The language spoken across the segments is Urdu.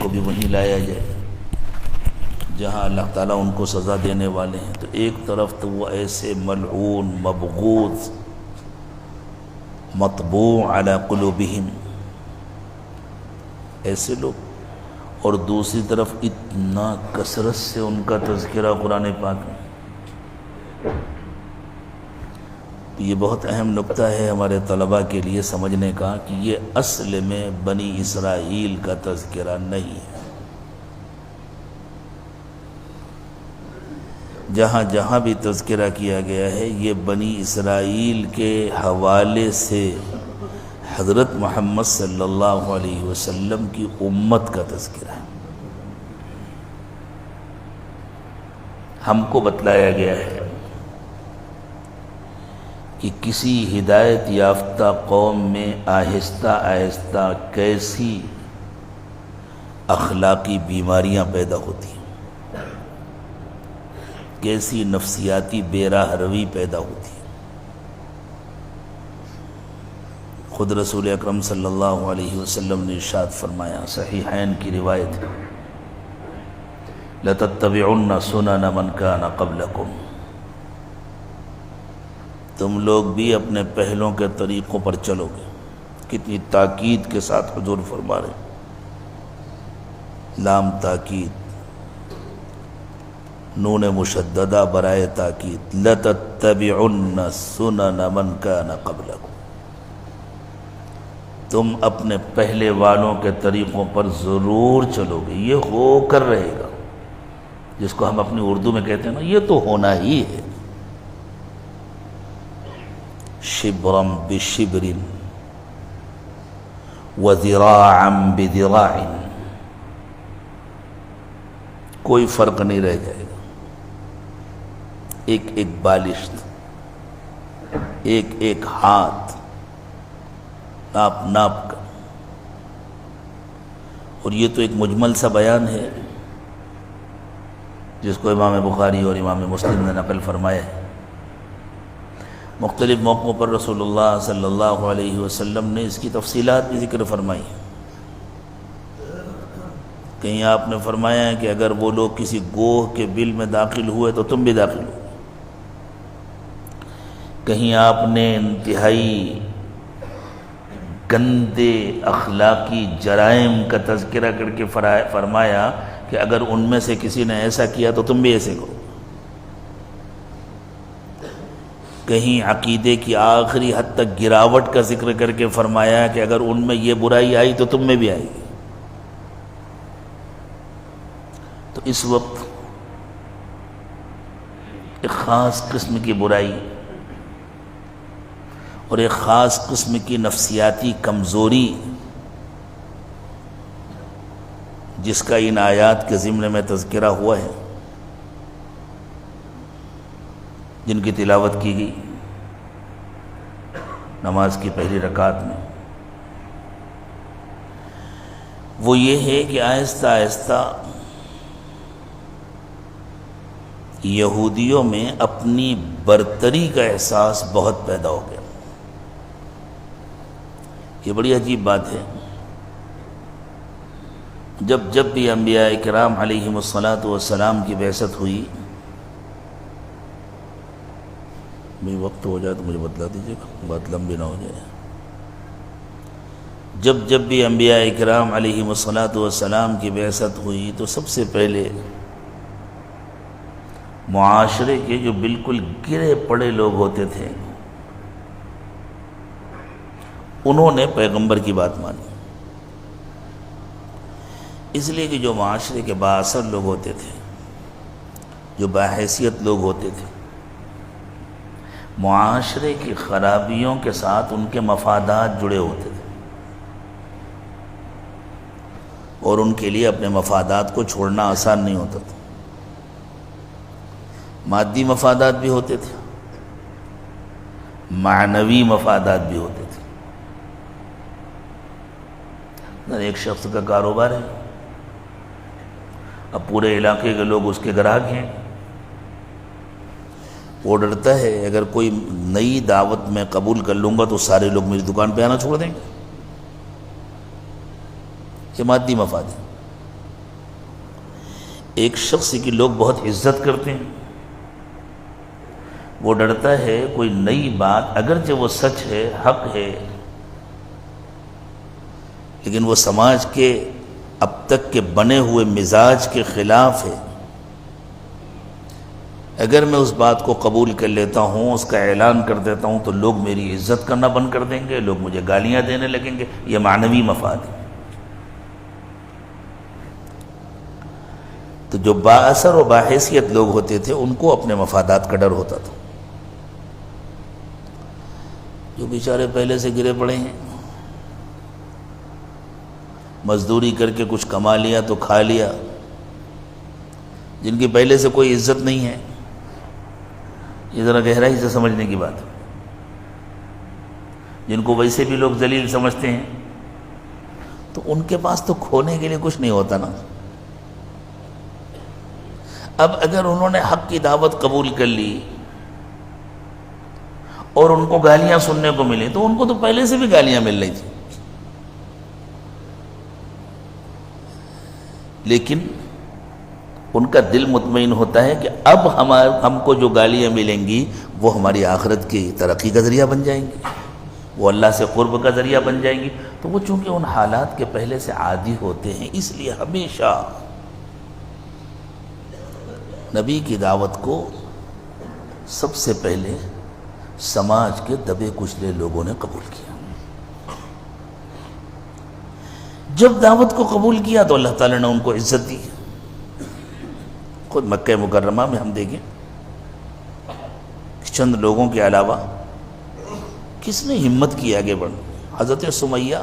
کو بھی وہیں لایا جائے جہاں اللہ تعالیٰ ان کو سزا دینے والے ہیں۔ تو ایک طرف تو وہ ایسے ملعون، مبغوض، مطبوع علی قلوبہم ایسے لوگ، اور دوسری طرف اتنا کثرت سے ان کا تذکرہ قرآن پاک میں۔ یہ بہت اہم نقطہ ہے ہمارے طلباء کے لیے سمجھنے کا کہ یہ اصل میں بنی اسرائیل کا تذکرہ نہیں ہے۔ جہاں جہاں بھی تذکرہ کیا گیا ہے یہ بنی اسرائیل کے حوالے سے حضرت محمد صلی اللہ علیہ وسلم کی امت کا تذکرہ ہے۔ ہم کو بتلایا گیا ہے کہ کسی ہدایت یافتہ قوم میں آہستہ آہستہ کیسی اخلاقی بیماریاں پیدا ہوتی ہیں، کیسی نفسیاتی بے راہ روی پیدا ہوتی ہے۔ خود رسول اکرم صلی اللہ علیہ وسلم نے ارشاد فرمایا، صحیحین کی روایت، لَتَتَّبِعُنَّ سُنَنَ مَنْ كَانَ قَبْلَكُمْ، تم لوگ بھی اپنے پہلوں کے طریقوں پر چلو گے۔ کتنی تاکید کے ساتھ حضور فرما رہے ہیں، لام تاکید، نون مشددہ برائے تاکید، لَتَتَّبِعُنَّ سُنَنَ مَنْ كَانَ قَبْلَكُمْ، تم اپنے پہلے والوں کے طریقوں پر ضرور چلو گے، یہ ہو کر رہے گا، جس کو ہم اپنی اردو میں کہتے ہیں نا، یہ تو ہونا ہی ہے۔ شبرم بشبر وذراعا بذراع، کوئی فرق نہیں رہ جائے گا، ایک ایک بالشت، ایک ایک ہاتھ ناپ ناپ کر۔ اور یہ تو ایک مجمل سا بیان ہے جس کو امام بخاری اور امام مسلم نے نقل فرمایا ہے۔ مختلف موقعوں پر رسول اللہ صلی اللہ علیہ وسلم نے اس کی تفصیلات بھی ذکر فرمائی ہیں۔ کہیں آپ نے فرمایا ہے کہ اگر وہ لوگ کسی گوہ کے بل میں داخل ہوئے تو تم بھی داخل ہو۔ کہیں آپ نے انتہائی گندے اخلاقی جرائم کا تذکرہ کر کے فرمایا کہ اگر ان میں سے کسی نے ایسا کیا تو تم بھی ایسے کرو۔ کہیں عقیدے کی آخری حد تک گراوٹ کا ذکر کر کے فرمایا کہ اگر ان میں یہ برائی آئی تو تم میں بھی آئے گی۔ تو اس وقت ایک خاص قسم کی برائی اور ایک خاص قسم کی نفسیاتی کمزوری جس کا ان آیات کے ضمن میں تذکرہ ہوا ہے، جن کی تلاوت کی گئی نماز کی پہلی رکعت میں، وہ یہ ہے کہ آہستہ آہستہ یہودیوں میں اپنی برتری کا احساس بہت پیدا ہو گیا۔ یہ بڑی عجیب بات ہے، جب بھی انبیاء کرام علیہم الصلاۃ والسلام کی بعثت ہوئی، بھی وقت ہو جائے تو مجھے بتلا دیجیے گا، بات لمبی نہ ہو جائے۔ جب بھی انبیاء کرام علیہم الصلاۃ والسلام کی بعثت ہوئی تو سب سے پہلے معاشرے کے جو بالکل گرے پڑے لوگ ہوتے تھے انہوں نے پیغمبر کی بات مانی، اس لیے کہ جو معاشرے کے بااثر لوگ ہوتے تھے، جو باحیثیت لوگ ہوتے تھے، معاشرے کی خرابیوں کے ساتھ ان کے مفادات جڑے ہوتے تھے، اور ان کے لیے اپنے مفادات کو چھوڑنا آسان نہیں ہوتا تھا۔ مادی مفادات بھی ہوتے تھے، معنوی مفادات بھی ہوتے تھے۔ ایک شخص کا کاروبار ہے، اب پورے علاقے کے لوگ اس کے گراہک ہیں، وہ ڈرتا ہے اگر کوئی نئی دعوت میں قبول کر لوں گا تو سارے لوگ میری دکان پہ آنا چھوڑ دیں گے۔ یہ مادی مفاد ہے۔ ایک شخص کی لوگ بہت عزت کرتے ہیں، وہ ڈرتا ہے کوئی نئی بات اگرچہ وہ سچ ہے، حق ہے، لیکن وہ سماج کے اب تک کے بنے ہوئے مزاج کے خلاف ہے، اگر میں اس بات کو قبول کر لیتا ہوں، اس کا اعلان کر دیتا ہوں، تو لوگ میری عزت کرنا بند کر دیں گے، لوگ مجھے گالیاں دینے لگیں گے، یہ معنوی مفاد ہے۔ تو جو بااثر و باحیثیت لوگ ہوتے تھے ان کو اپنے مفادات کا ڈر ہوتا تھا۔ جو بیچارے پہلے سے گرے پڑے ہیں، مزدوری کر کے کچھ کما لیا تو کھا لیا، جن کی پہلے سے کوئی عزت نہیں ہے، یہ ذرا گہرائی سے سمجھنے کی بات ہے۔ جن کو ویسے بھی لوگ ذلیل سمجھتے ہیں، تو ان کے پاس تو کھونے کے لیے کچھ نہیں ہوتا نا۔ اب اگر انہوں نے حق کی دعوت قبول کر لی اور ان کو گالیاں سننے کو ملی، تو ان کو تو پہلے سے بھی گالیاں مل رہی تھی، لیکن ان کا دل مطمئن ہوتا ہے کہ اب ہم کو جو گالیاں ملیں گی وہ ہماری آخرت کی ترقی کا ذریعہ بن جائیں گی، وہ اللہ سے قرب کا ذریعہ بن جائیں گی۔ تو وہ چونکہ ان حالات کے پہلے سے عادی ہوتے ہیں، اس لیے ہمیشہ نبی کی دعوت کو سب سے پہلے سماج کے دبے کچلے لوگوں نے قبول کیا۔ جب دعوت کو قبول کیا تو اللہ تعالیٰ نے ان کو عزت دی۔ خود مکہ مکرمہ میں ہم دیکھیں چند لوگوں کے علاوہ کس نے ہمت کی آگے بڑھ؟ حضرت سمیہ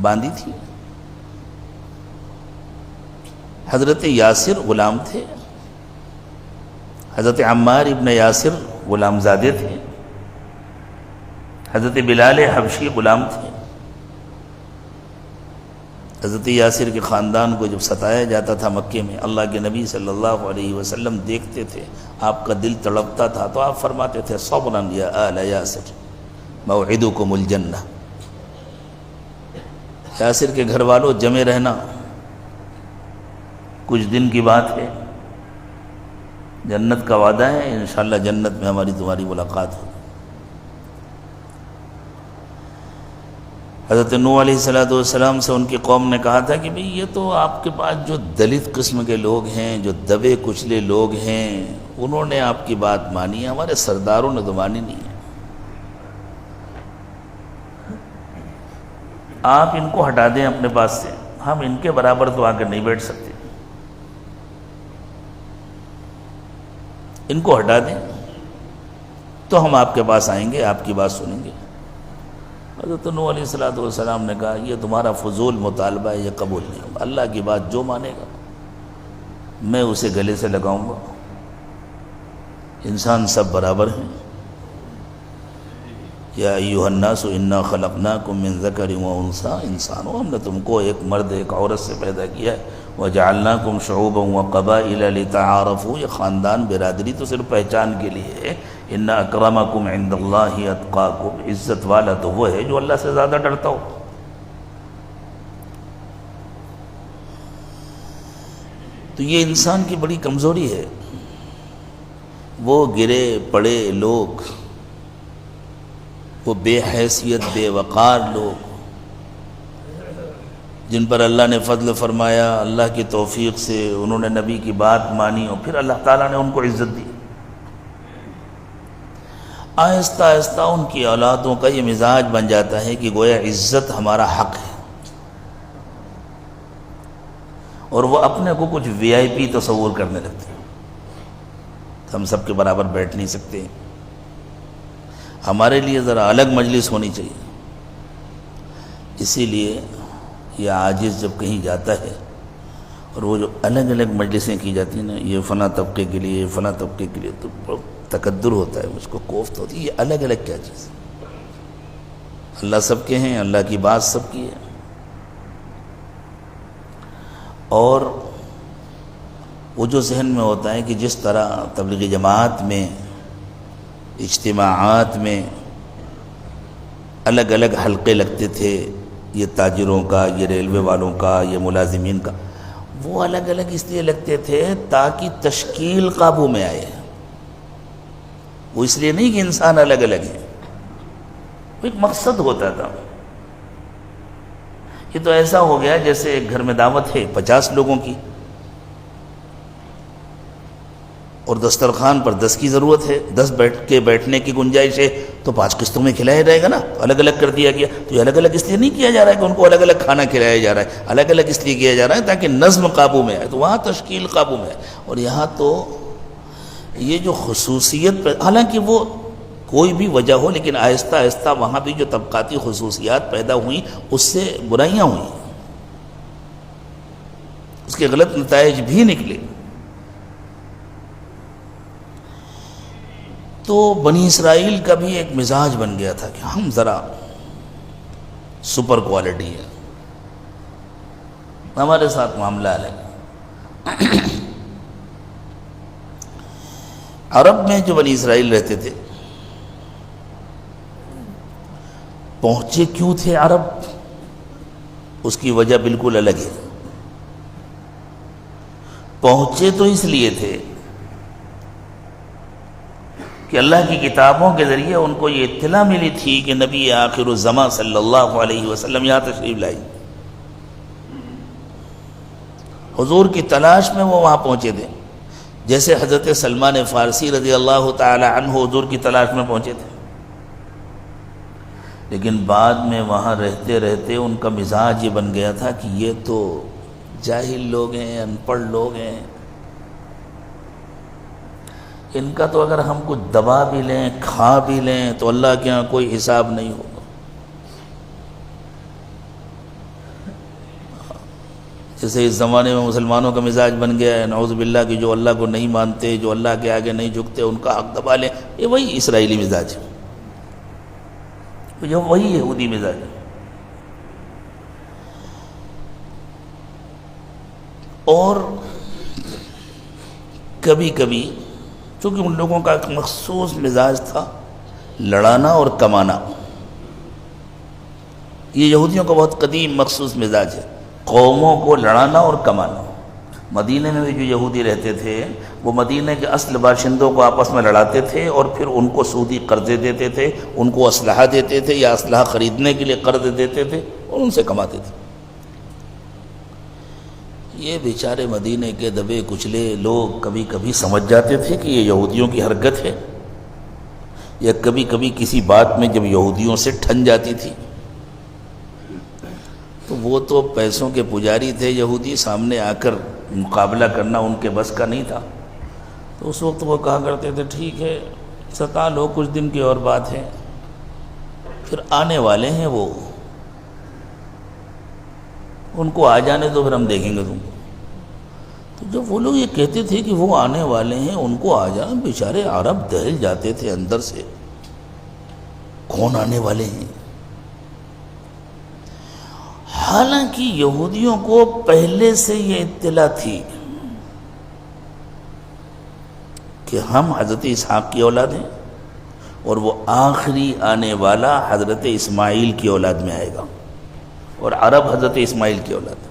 باندھی تھی، حضرت یاسر غلام تھے، حضرت عمار ابن یاسر غلام زادے تھے، حضرت بلال حبشی غلام تھے۔ حضرت یاسر کے خاندان کو جب ستایا جاتا تھا مکے میں، اللہ کے نبی صلی اللہ علیہ وسلم دیکھتے تھے، آپ کا دل تڑپتا تھا، تو آپ فرماتے تھے صبرا یا آل یاسر موعدکم الجنہ، یاسر کے گھر والوں جمے رہنا، کچھ دن کی بات ہے، جنت کا وعدہ ہے، انشاءاللہ جنت میں ہماری تمہاری ملاقات ہوگی۔ حضرت نوح علیہ السلام سے ان کی قوم نے کہا تھا کہ بھئی یہ تو آپ کے پاس جو دلت قسم کے لوگ ہیں، جو دبے کچلے لوگ ہیں، انہوں نے آپ کی بات مانی ہے، ہمارے سرداروں نے تو مانی نہیں ہے، آپ ان کو ہٹا دیں اپنے پاس سے، ہم ان کے برابر تو آ کر نہیں بیٹھ سکتے، ان کو ہٹا دیں تو ہم آپ کے پاس آئیں گے، آپ کی بات سنیں گے۔ حضرت نوح علیہ السلام نے کہا یہ تمہارا فضول مطالبہ ہے، یہ قبول نہیں ہوگا، اللہ کی بات جو مانے گا میں اسے گلے سے لگاؤں گا، انسان سب برابر ہیں۔ یا ایھا الناس انا خلقناکم من ذکر و انثی، انسانوں ہم نے تم کو ایک مرد ایک عورت سے پیدا کیا ہے، وجعلناکم شعوبا وقبائل لتعارفوا، یہ خاندان برادری تو صرف پہچان کے لیے ہے۔ ان اکرمکم عند اللہ اتقاکم، عزت والا تو وہ ہے جو اللہ سے زیادہ ڈرتا ہو۔ تو یہ انسان کی بڑی کمزوری ہے، وہ گرے پڑے لوگ، وہ بے حیثیت بے وقار لوگ جن پر اللہ نے فضل فرمایا، اللہ کی توفیق سے انہوں نے نبی کی بات مانی اور پھر اللہ تعالیٰ نے ان کو عزت دی۔ آہستہ آہستہ ان کی اولادوں کا یہ مزاج بن جاتا ہے کہ گویا عزت ہمارا حق ہے، اور وہ اپنے کو کچھ وی آئی پی تصور کرنے لگتے ہیں، ہم سب کے برابر بیٹھ نہیں سکتے، ہمارے لیے ذرا الگ مجلس ہونی چاہیے۔ اسی لیے یہ عاجز جب کہیں جاتا ہے اور وہ جو الگ الگ مجلسیں کی جاتی ہیں نا، یہ فلاں طبقے کے لیے، فلاں طبقے کے لیے، تو بہت تقدر ہوتا ہے، مجھ کو کوفت ہوتی ہے، یہ الگ الگ کیا چیز ہے؟ اللہ سب کے ہیں، اللہ کی بات سب کی ہے۔ اور وہ جو ذہن میں ہوتا ہے کہ جس طرح تبلیغی جماعت میں، اجتماعات میں الگ الگ حلقے لگتے تھے، یہ تاجروں کا، یہ ریلوے والوں کا، یہ ملازمین کا، وہ الگ الگ اس لیے لگتے تھے تاکہ تشکیل قابو میں آئے، وہ اس لیے نہیں کہ انسان الگ الگ ہے، وہ ایک مقصد ہوتا تھا۔ یہ تو ایسا ہو گیا جیسے ایک گھر میں دعوت ہے 50 لوگوں کی، اور دسترخوان پر 10 کی ضرورت ہے، 10 بیٹھنے کی گنجائش ہے، تو 5 قسطوں میں کھلایا جائے گا نا، الگ الگ کر دیا گیا۔ تو یہ الگ الگ اس لیے نہیں کیا جا رہا ہے کہ ان کو الگ الگ کھانا کھلایا جا رہا ہے، الگ الگ اس لیے کیا جا رہا ہے تاکہ نظم قابو میں آئے، تو وہاں تشکیل قابو میں آئے۔ اور یہاں تو یہ جو خصوصیت، حالانکہ وہ کوئی بھی وجہ ہو، لیکن آہستہ آہستہ وہاں بھی جو طبقاتی خصوصیات پیدا ہوئیں اس سے برائیاں ہوئیں، اس کے غلط نتائج بھی نکلے۔ تو بنی اسرائیل کا بھی ایک مزاج بن گیا تھا کہ ہم ذرا سپر کوالٹی ہے، ہمارے ساتھ معاملہ الگ۔ عرب میں جو بنی اسرائیل رہتے تھے، پہنچے کیوں تھے عرب، اس کی وجہ بالکل الگ ہے۔ پہنچے تو اس لیے تھے کہ اللہ کی کتابوں کے ذریعے ان کو یہ اطلاع ملی تھی کہ نبی آخر الزمان صلی اللہ علیہ وسلم یہاں تشریف لائیں۔ حضور کی تلاش میں وہ وہاں پہنچے تھے، جیسے حضرت سلمان فارسی رضی اللہ تعالی عنہ حضور کی تلاش میں پہنچے تھے، لیکن بعد میں وہاں رہتے رہتے ان کا مزاج یہ بن گیا تھا کہ یہ تو جاہل لوگ ہیں، ان پڑھ لوگ ہیں، ان کا تو اگر ہم کچھ دبا بھی لیں، کھا بھی لیں، تو اللہ کے ہاں کوئی حساب نہیں ہوگا۔ جیسے اس زمانے میں مسلمانوں کا مزاج بن گیا ہے، نعوذ باللہ، کہ جو اللہ کو نہیں مانتے، جو اللہ کے آگے نہیں جھکتے، ان کا حق دبا لیں، یہ وہی اسرائیلی مزاج ہے، یہ وہی یہودی مزاج ہے۔ اور کبھی کبھی چونکہ ان لوگوں کا ایک مخصوص مزاج تھا لڑانا اور کمانا، یہ یہودیوں کا بہت قدیم مخصوص مزاج ہے، قوموں کو لڑانا اور کمانا۔ مدینہ میں بھی جو یہودی رہتے تھے وہ مدینہ کے اصل باشندوں کو آپس میں لڑاتے تھے اور پھر ان کو سودی قرضے دیتے تھے، ان کو اسلحہ دیتے تھے یا اسلحہ خریدنے کے لیے قرض دیتے تھے اور ان سے کماتے تھے۔ یہ بیچارے مدینہ کے دبے کچلے لوگ کبھی کبھی سمجھ جاتے تھے کہ یہ یہودیوں کی حرکت ہے، یا کبھی کبھی کسی بات میں جب یہودیوں سے ٹھن جاتی تھی، تو وہ تو پیسوں کے پجاری تھے یہودی، سامنے آ کر مقابلہ کرنا ان کے بس کا نہیں تھا، تو اس وقت وہ کہا کرتے تھے ٹھیک ہے ستا لو، کچھ دن کی اور بات ہے، پھر آنے والے ہیں وہ، ان کو آ جانے دو، پھر ہم دیکھیں گے تم کو۔ تو جب وہ لوگ یہ کہتے تھے کہ وہ آنے والے ہیں، ان کو آ جانا، بیچارے عرب دہل جاتے تھے اندر سے، کون آنے والے ہیں؟ حالانکہ یہودیوں کو پہلے سے یہ اطلاع تھی کہ ہم حضرت اسحاق کی اولاد ہیں اور وہ آخری آنے والا حضرت اسماعیل کی اولاد میں آئے گا، اور عرب حضرت اسماعیل کی اولاد۔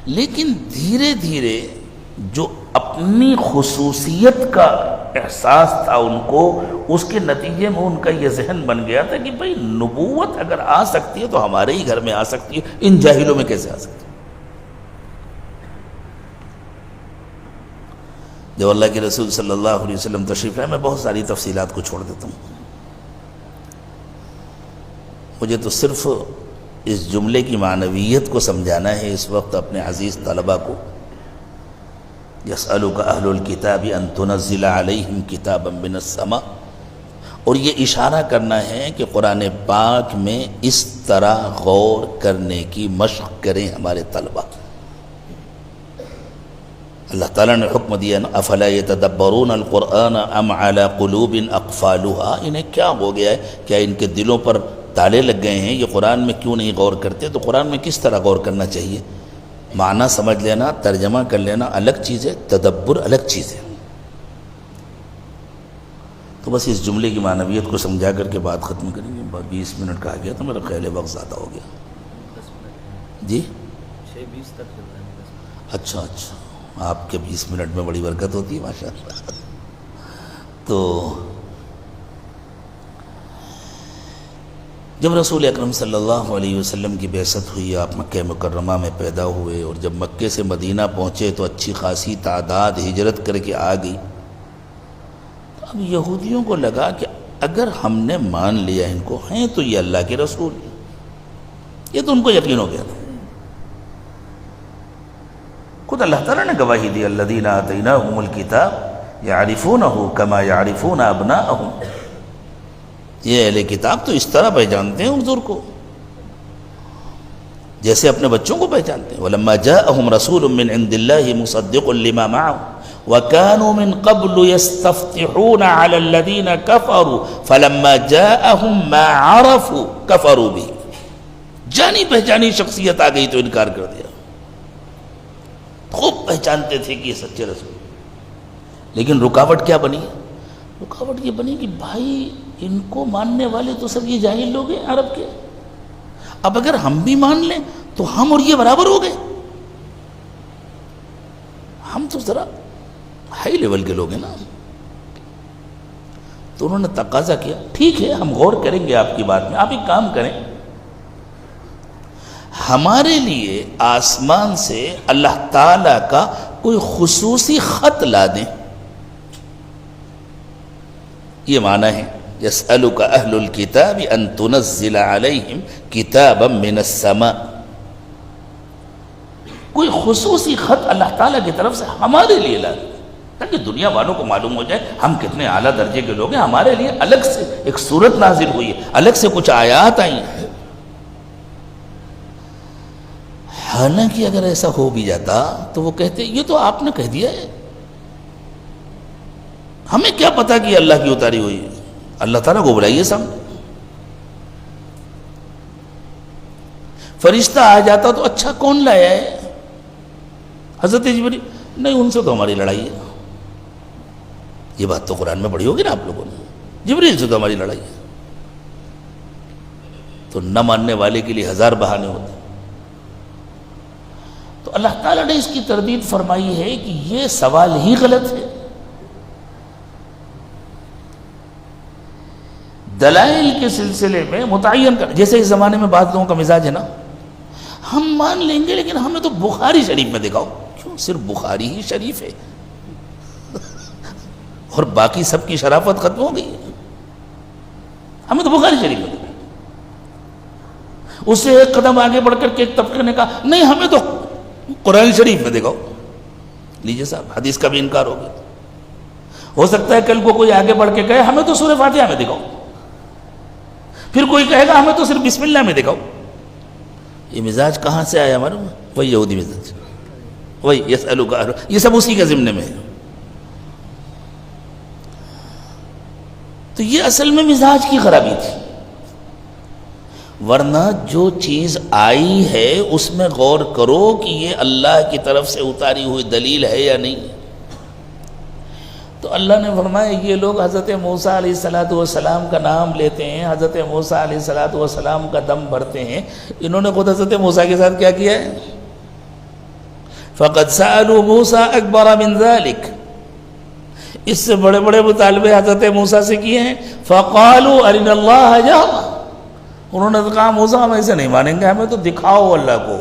لیکن دھیرے دھیرے جو اپنی خصوصیت کا احساس تھا ان کو، اس کے نتیجے میں ان کا یہ ذہن بن گیا تھا کہ بھئی نبوت اگر آ سکتی ہے تو ہمارے ہی گھر میں آ سکتی ہے، ان جاہلوں میں کیسے آ سکتی ہے؟ جب اللہ کے رسول صلی اللہ علیہ وسلم تشریف لائے، میں بہت ساری تفصیلات کو چھوڑ دیتا ہوں، مجھے تو صرف اس جملے کی معنویت کو سمجھانا ہے اس وقت اپنے عزیز طلبہ کو۔ یسألک اہل الکتاب ان تنزل علیہم کتابا من السماء، اور یہ اشارہ کرنا ہے کہ قرآن پاک میں اس طرح غور کرنے کی مشق کریں ہمارے طلبہ۔ اللہ تعالیٰ نے حکم دیا افلا یتدبرون القرآن ام علی قلوب اقفالها، انہیں کیا ہو گیا ہے، کیا ان کے دلوں پر تالے لگ گئے ہیں، یہ قرآن میں کیوں نہیں غور کرتے؟ تو قرآن میں کس طرح غور کرنا چاہیے؟ معنی سمجھ لینا، ترجمہ کر لینا الگ چیز ہے، تدبر الگ چیز ہے۔ تو بس اس جملے کی معنویت کو سمجھا کر کے بات ختم کریں گے۔ 20 منٹ کہا گیا تو میرا خیال ہے وقت زیادہ ہو گیا۔ جی 20 تک چلتا ہے۔ اچھا اچھا، آپ کے 20 منٹ میں بڑی برکت ہوتی ہے ماشاء اللہ۔ تو جب رسول اکرم صلی اللہ علیہ وسلم کی بعثت ہوئی، آپ مکہ مکرمہ میں پیدا ہوئے، اور جب مکے سے مدینہ پہنچے تو اچھی خاصی تعداد ہجرت کر کے آ گئی۔ اب یہودیوں کو لگا کہ اگر ہم نے مان لیا ان کو، ہیں تو یہ اللہ کے رسول، یہ تو ان کو یقین ہو گیا تھا۔ خود اللہ تعالیٰ نے گواہی دی، الذین آتیناہم الکتاب یعرفونہ کما یعرفون ابناءہم، یہ اہل کتاب تو اس طرح پہچانتے ہیں حضور کو جیسے اپنے بچوں کو پہچانتے ہیں۔ وَلَمَّا جَاءَهُمْ رَسُولٌ مِّنْ عِنْدِ اللَّهِ مُصَدِّقٌ لِمَا مَعَهُمْ وَكَانُوا مِنْ قَبْلُ يَسْتَفْتِحُونَ عَلَى الَّذِينَ كَفَرُوا فَلَمَّا جَاءَهُمْ مَا عَرَفُوا كَفَرُوا بِهِ، جانی پہچانی شخصیت آ گئی تو انکار کر دیا۔ خوب پہچانتے تھے کہ یہ سچے رسول، لیکن رکاوٹ کیا بنی؟ رکاوٹ یہ بنی کہ بھائی ان کو ماننے والے تو سب یہ جاہل لوگ ہیں عرب کے، اب اگر ہم بھی مان لیں تو ہم اور یہ برابر ہو گئے، ہم تو ذرا ہائی لیول کے لوگ ہیں نا۔ تو انہوں نے تقاضا کیا، ٹھیک ہے ہم غور کریں گے آپ کی بات میں، آپ ایک کام کریں، ہمارے لیے آسمان سے اللہ تعالیٰ کا کوئی خصوصی خط لا دیں۔ یہ معنی ہے یسألک اہل الکتاب ان تنزل علیہم کتابا من السماء، کوئی خصوصی خط اللہ تعالیٰ کی طرف سے ہمارے لیے لا دیں تاکہ دنیا والوں کو معلوم ہو جائے ہم کتنے اعلیٰ درجے کے لوگ ہیں، ہمارے لیے الگ سے ایک صورت نازل ہوئی ہے، الگ سے کچھ آیات آئی ہیں۔ حالانکہ اگر ایسا ہو بھی جاتا تو وہ کہتے یہ تو آپ نے کہہ دیا ہے، ہمیں کیا پتا کہ اللہ کی اتاری ہوئی ہے، اللہ تعالیٰ کو بلائیے سامنے۔ فرشتہ آ جاتا تو اچھا کون لایا ہے؟ حضرت جبریل، نہیں ان سے تو ہماری لڑائی ہے۔ یہ بات تو قرآن میں پڑھی ہوگی نا آپ لوگوں نے، جبریل سے تو ہماری لڑائی ہے۔ تو نہ ماننے والے کے لیے ہزار بہانے ہوتے۔ تو اللہ تعالیٰ نے اس کی تردید فرمائی ہے کہ یہ سوال ہی غلط ہے۔ دلائل کے سلسلے میں متعین کر، جیسے اس زمانے میں بعض لوگوں کا مزاج ہے نا، ہم مان لیں گے لیکن ہمیں تو بخاری شریف میں دکھاؤ۔ کیوں صرف بخاری ہی شریف ہے اور باقی سب کی شرافت ختم ہو گئی ہے؟ ہمیں تو بخاری شریف میں دکھاؤ۔ اس سے ایک قدم آگے بڑھ کر کے ایک طبقے نے کہا نہیں ہمیں تو قرآن شریف میں دکھاؤ۔ لیجیے صاحب حدیث کا بھی انکار ہو گیا۔ ہو سکتا ہے کل کو کوئی آگے بڑھ کے کہے ہمیں تو سورہ فاتحہ میں دکھاؤ، پھر کوئی کہے گا ہمیں تو صرف بسم اللہ میں دکھاؤ۔ یہ مزاج کہاں سے آیا ہمارا؟ وہی یہودی مزاج، وہی یسألک، یہ سب اسی کے ضمن میں ہے۔ تو یہ اصل میں مزاج کی خرابی تھی، ورنہ جو چیز آئی ہے اس میں غور کرو کہ یہ اللہ کی طرف سے اتاری ہوئی دلیل ہے یا نہیں۔ تو اللہ نے فرمایا یہ لوگ حضرت موسیٰ علیہ السلام کا نام لیتے ہیں، حضرت موسیٰ علیہ السلام کا دم بھرتے ہیں، انہوں نے خود حضرت موسیٰ کے ساتھ کیا کیا ہے؟ فَقَدْ سَأَلُوا مُوسَىٰ أَكْبَرَ مِنْ ذَلِكَ، اس سے بڑے بڑے مطالبے حضرت موسیٰ سے کیے ہیں۔ فَقَالُوا أَرِنَا اللَّهَ جَهْرًا، انہوں نے کہا موسیٰ ہم ایسے نہیں مانیں گے، ہمیں تو دکھاؤ اللہ کو۔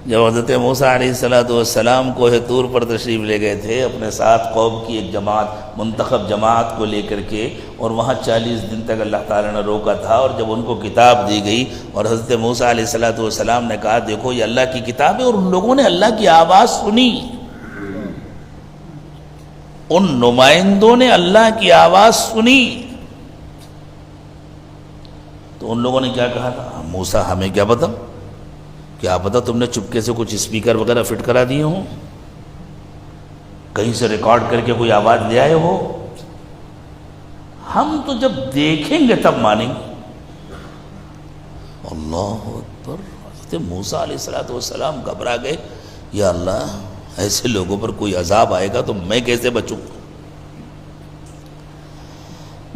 جب حضرت موسیٰ علیہ السلام کوہ طور پر تشریف لے گئے تھے اپنے ساتھ قوم کی ایک جماعت، منتخب جماعت کو لے کر کے، اور وہاں 40 دن تک اللہ تعالیٰ نے روکا تھا، اور جب ان کو کتاب دی گئی اور حضرت موسیٰ علیہ السلام نے کہا دیکھو یہ اللہ کی کتاب ہے، اور ان لوگوں نے اللہ کی آواز سنی، ان نمائندوں نے اللہ کی آواز سنی، تو ان لوگوں نے کیا کہا تھا؟ موسیٰ ہمیں کیا پتا، کیا پتا تم نے چپکے سے کچھ اسپیکر وغیرہ فٹ کرا دیے ہوں، کہیں سے ریکارڈ کر کے کوئی آواز لے آئے ہو، ہم تو جب دیکھیں گے تب مانیں گے۔ اللہ اکبر، حضرت موسیٰ علیہ السلام گھبرا گئے، یا اللہ ایسے لوگوں پر کوئی عذاب آئے گا تو میں کیسے بچوں؟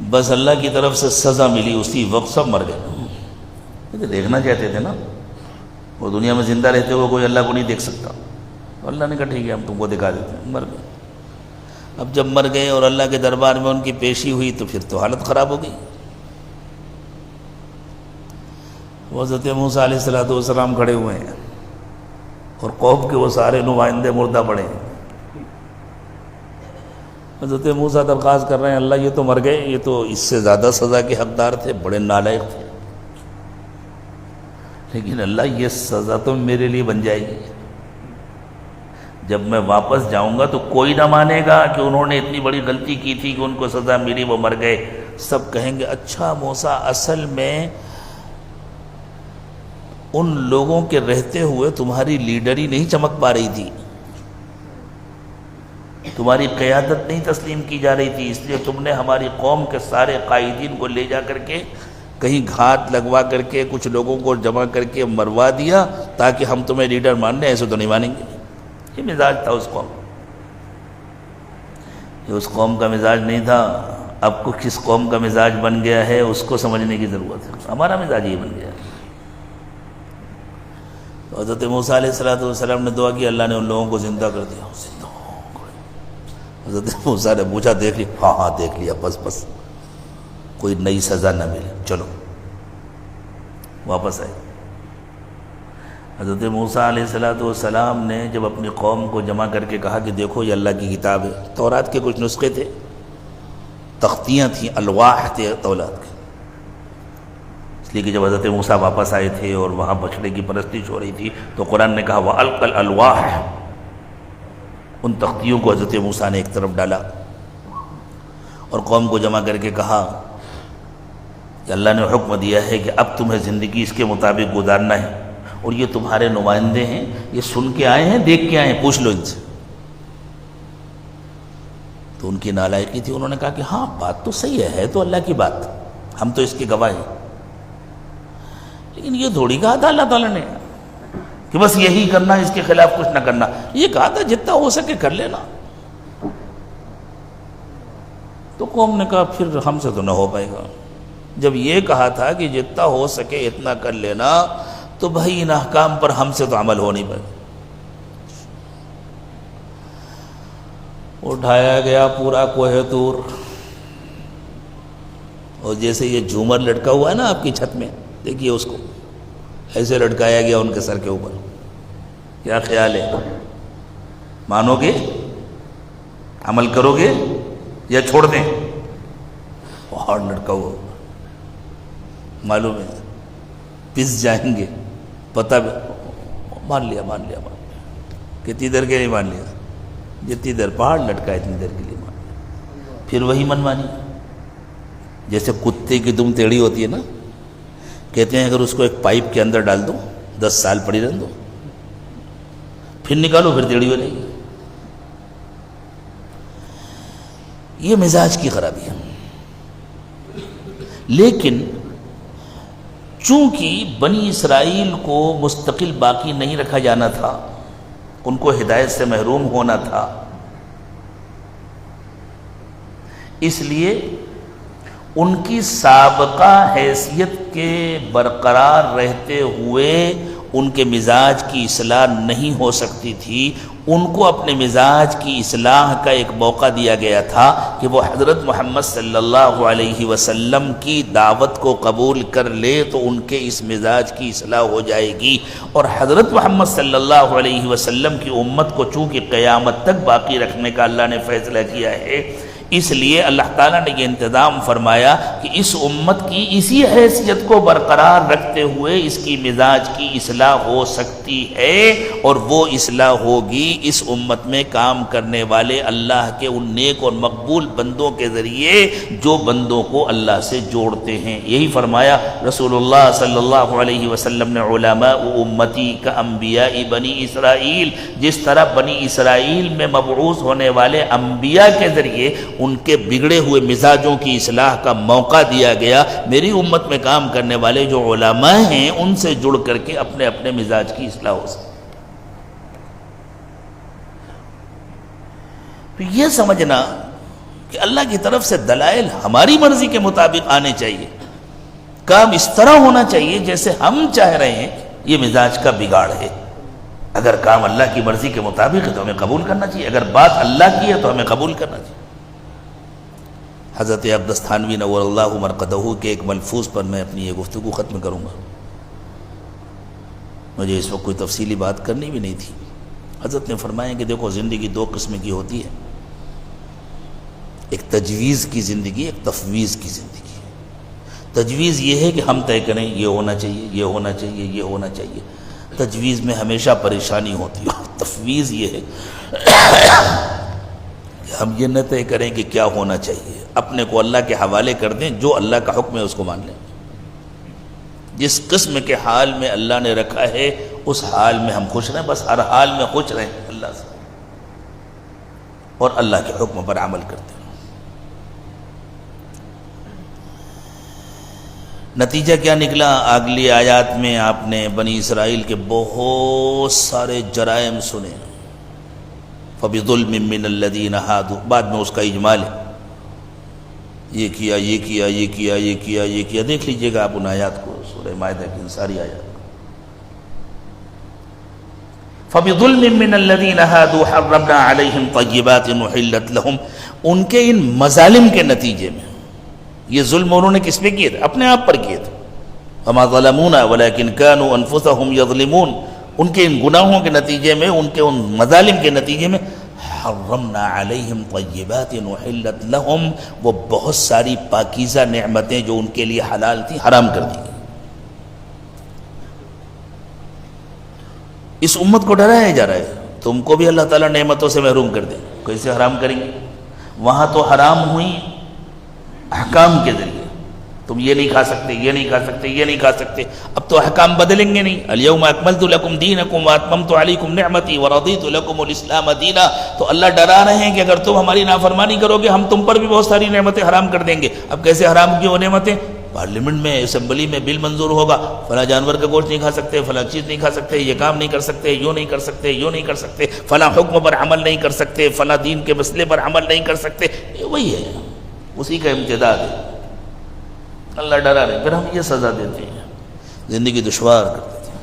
بس اللہ کی طرف سے سزا ملی، اسی وقت سب مر گئے۔ دیکھنا چاہتے تھے نا، وہ دنیا میں زندہ رہتے ہوئے کوئی اللہ کو نہیں دیکھ سکتا. تو اللہ نے کہا ٹھیک ہے ہم تم کو دکھا دیتے ہیں. مر گئے. اب جب مر گئے اور اللہ کے دربار میں ان کی پیشی ہوئی تو پھر تو حالت خراب ہو گئی. حضرت موسیٰ علیہ السلام کھڑے ہوئے ہیں اور قوم کے وہ سارے نمائندے مردہ پڑے ہیں. حضرت موسیٰ درخواست کر رہے ہیں اللہ یہ تو مر گئے, یہ تو اس سے زیادہ سزا کے حقدار تھے, بڑے نالائق تھے, لیکن اللہ یہ سزا تو میرے لیے بن جائے گی. جب میں واپس جاؤں گا تو کوئی نہ مانے گا کہ انہوں نے اتنی بڑی غلطی کی تھی کہ ان کو سزا ملی, وہ مر گئے. سب کہیں گے اچھا موسیٰ اصل میں ان لوگوں کے رہتے ہوئے تمہاری لیڈری نہیں چمک پا رہی تھی, تمہاری قیادت نہیں تسلیم کی جا رہی تھی, اس لیے تم نے ہماری قوم کے سارے قائدین کو لے جا کر کے کہیں گھات لگوا کر کے کچھ لوگوں کو جمع کر کے مروا دیا تاکہ ہم تمہیں لیڈر مان لیں. ایسے تو نہیں مانیں گے. یہ مزاج تھا اس قوم. یہ اس قوم کا مزاج نہیں تھا. اب کو کس قوم کا مزاج بن گیا ہے اس کو سمجھنے کی ضرورت ہے. ہمارا مزاج یہ بن گیا ہے. تو حضرت موسیٰ علیہ السلام نے دعا کی, اللہ نے ان لوگوں کو زندہ کر دیا. حضرت موسیٰ نے پوچھا دیکھ لیا؟ ہاں دیکھ لیا, بس کوئی نئی سزا نہ ملے, چلو واپس آئے. حضرت موسیٰ علیہ السلام نے جب اپنی قوم کو جمع کر کے کہا کہ دیکھو یہ اللہ کی کتاب ہے. تورات کے کچھ نسخے تھے, تختیاں تھیں, الواح تھے تورات کے. اس لیے کہ جب حضرت موسیٰ واپس آئے تھے اور وہاں بچڑے کی پرستش ہو رہی تھی تو قرآن نے کہا وَأَلْقَى الْأَلْوَاحَ, ان تختیوں کو حضرت موسیٰ نے ایک طرف ڈالا اور قوم کو جمع کر کے کہا کہ اللہ نے حکم دیا ہے کہ اب تمہیں زندگی اس کے مطابق گزارنا ہے, اور یہ تمہارے نمائندے ہیں, یہ سن کے آئے ہیں, دیکھ کے آئے ہیں, پوچھ لو ان سے. تو ان کی نالائقی تھی, انہوں نے کہا کہ ہاں بات تو صحیح ہے تو اللہ کی بات, ہم تو اس کے گواہ ہیں. لیکن یہ تھوڑی کہا تھا اللہ تعالیٰ نے کہ بس یہی کرنا, اس کے خلاف کچھ نہ کرنا. یہ کہا تھا جتنا ہو سکے کر لینا. تو قوم نے کہا پھر ہم سے تو نہ ہو پائے گا. جب یہ کہا تھا کہ جتنا ہو سکے اتنا کر لینا تو بھائی ان احکام پر ہم سے تو عمل ہو نہیں پائے. اٹھایا گیا پورا کوہ طور, اور جیسے یہ جھومر لٹکا ہوا ہے نا آپ کی چھت میں, دیکھیے اس کو ایسے لٹکایا گیا ان کے سر کے اوپر. کیا خیال ہے, مانو گے, عمل کرو گے یا چھوڑ دیں؟ پہاڑ لٹکا ہوا, معلوم ہے پس جائیں گے. پتہ مان لیا کتنی دیر کے لیے مان لیا, جتنی دیر پہاڑ لٹکا اتنی دیر کے لیے مان لیا. پھر وہی من مانی. جیسے کتے کی دم ٹیڑھی ہوتی ہے نا, کہتے ہیں اگر اس کو ایک پائپ کے اندر ڈال دو 10 سال پڑی رہنے دو, پھر نکالو پھر ٹیڑھی ہو جائے گی. یہ مزاج کی خرابی ہے. لیکن چونکہ بنی اسرائیل کو مستقل باقی نہیں رکھا جانا تھا, ان کو ہدایت سے محروم ہونا تھا, اس لیے ان کی سابقہ حیثیت کے برقرار رہتے ہوئے ان کے مزاج کی اصلاح نہیں ہو سکتی تھی. ان کو اپنے مزاج کی اصلاح کا ایک موقع دیا گیا تھا کہ وہ حضرت محمد صلی اللہ علیہ وسلم کی دعوت کو قبول کر لے تو ان کے اس مزاج کی اصلاح ہو جائے گی. اور حضرت محمد صلی اللہ علیہ وسلم کی امت کو چونکہ قیامت تک باقی رکھنے کا اللہ نے فیصلہ کیا ہے, اس لیے اللہ تعالیٰ نے یہ انتظام فرمایا کہ اس امت کی اسی حیثیت کو برقرار رکھتے ہوئے اس کی مزاج کی اصلاح ہو سکتی ہے, اور وہ اصلاح ہوگی اس امت میں کام کرنے والے اللہ کے ان نیک اور مقبول بندوں کے ذریعے جو بندوں کو اللہ سے جوڑتے ہیں. یہی فرمایا رسول اللہ صلی اللہ علیہ وسلم نے, علماء امتی کا انبیاء بنی اسرائیل, جس طرح بنی اسرائیل میں مبعوث ہونے والے انبیاء کے ذریعے ان کے بگڑے ہوئے مزاجوں کی اصلاح کا موقع دیا گیا, میری امت میں کام کرنے والے جو علماء ہیں ان سے جڑ کر کے اپنے اپنے مزاج کی اصلاح ہو سکے. تو یہ سمجھنا کہ اللہ کی طرف سے دلائل ہماری مرضی کے مطابق آنے چاہیے, کام اس طرح ہونا چاہیے جیسے ہم چاہ رہے ہیں, یہ مزاج کا بگاڑ ہے۔ اگر کام اللہ کی مرضی کے مطابق ہے تو ہمیں قبول کرنا چاہیے، اگر بات اللہ کی ہے تو ہمیں قبول کرنا چاہیے۔ حضرت عبدس تھانوی نور اللہ مرقدہ کے ایک ملفوظ پر میں اپنی یہ گفتگو ختم کروں گا۔ مجھے اس وقت کوئی تفصیلی بات کرنی بھی نہیں تھی۔ حضرت نے فرمایا کہ دیکھو زندگی دو قسم کی ہوتی ہے، ایک تجویز کی زندگی، ایک تفویض کی زندگی۔ تجویز یہ ہے کہ ہم طے کریں یہ ہونا چاہیے، یہ ہونا چاہیے، یہ ہونا چاہیے۔ تجویز میں ہمیشہ پریشانی ہوتی ہے۔ تفویض یہ ہے کہ ہم یہ نہ طے کریں کہ کیا ہونا چاہیے، اپنے کو اللہ کے حوالے کر دیں، جو اللہ کا حکم ہے اس کو مان لیں۔ جس قسم کے حال میں اللہ نے رکھا ہے اس حال میں ہم خوش رہیں، بس ہر حال میں خوش رہیں اللہ سے، اور اللہ کے حکم پر عمل کرتے ہیں۔ نتیجہ کیا نکلا؟ اگلی آیات میں آپ نے بنی اسرائیل کے بہت سارے جرائم سنے، فَبِظُلْمٍ مِّنَ الَّذِينَ هَادُوا، بعد میں اس کا اجمال ہے، یہ کیا، یہ کیا، یہ کیا، یہ کیا، یہ کیا۔ دیکھ لیجئے گا آپ ان آیات کو، سورہ مائدہ کی ان ساری آیات۔ فَبِظُلْمٍ مِّنَ الَّذِينَ هَادُوا حَرَّمْنَا عَلَيْهِمْ طَيِّبَاتٍ أُحِلَّتْ لَهُمْ، ان کے ان مظالم کے نتیجے میں، یہ ظلم انہوں نے کس پہ کیے تھے؟ اپنے آپ پر کیے تھے۔ وَمَا ظَلَمُونَا وَلَكِنْ كَانُوا أَنفُسَهُمْ يَظْلِمُونَ، ان کے ان گناہوں کے نتیجے میں، ان کے ان مظالم کے نتیجے میں، حرمنا علیہم طیبات احلت لہم، وہ بہت ساری پاکیزہ نعمتیں جو ان کے لیے حلال تھیں حرام کر دی۔ اس امت کو ڈرایا جا رہا ہے تم کو بھی اللہ تعالیٰ نعمتوں سے محروم کر دے، کیسے حرام کریں گے؟ وہاں تو حرام ہوئی احکام کے ذریعے، تم یہ نہیں کھا سکتے، یہ نہیں کھا سکتے، یہ نہیں کھا سکتے۔ اب تو احکام بدلیں گے نہیں، الیوم اکملت لکم دینکم واتممت علیکم نعمتی ورضیت لکم الاسلام دینا۔ تو اللہ ڈرا رہے ہیں کہ اگر تم ہماری نافرمانی کرو گے ہم تم پر بھی بہت ساری نعمتیں حرام کر دیں گے۔ اب کیسے حرام کی وہ نعمتیں؟ پارلیمنٹ میں، اسمبلی میں بل منظور ہوگا، فلاں جانور کا گوشت نہیں کھا سکتے، فلاں چیز نہیں کھا سکتے، یہ کام نہیں کر سکتے، یوں نہیں کر سکتے، یوں نہیں کر سکتے، فلاں حکم پر عمل نہیں کر سکتے، فلاں دین کے مسئلے پر عمل نہیں کر سکتے۔ وہی ہے، اسی کا امتداد ہے۔ اللہ ڈرا رہے، پھر ہم یہ سزا دیتے ہیں، زندگی دشوار کر دیتے ہیں۔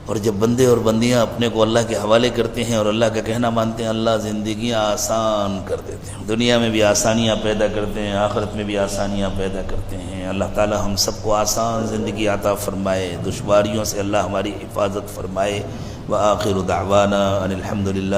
اور جب بندے اور بندیاں اپنے کو اللہ کے حوالے کرتے ہیں اور اللہ کا کہنا مانتے ہیں، اللہ زندگیاں آسان کر دیتے ہیں، دنیا میں بھی آسانیاں پیدا کرتے ہیں، آخرت میں بھی آسانیاں پیدا کرتے ہیں۔ اللہ تعالی ہم سب کو آسان زندگی عطا فرمائے، دشواریوں سے اللہ ہماری حفاظت فرمائے۔ وآخر دعوانا ان الحمد للہ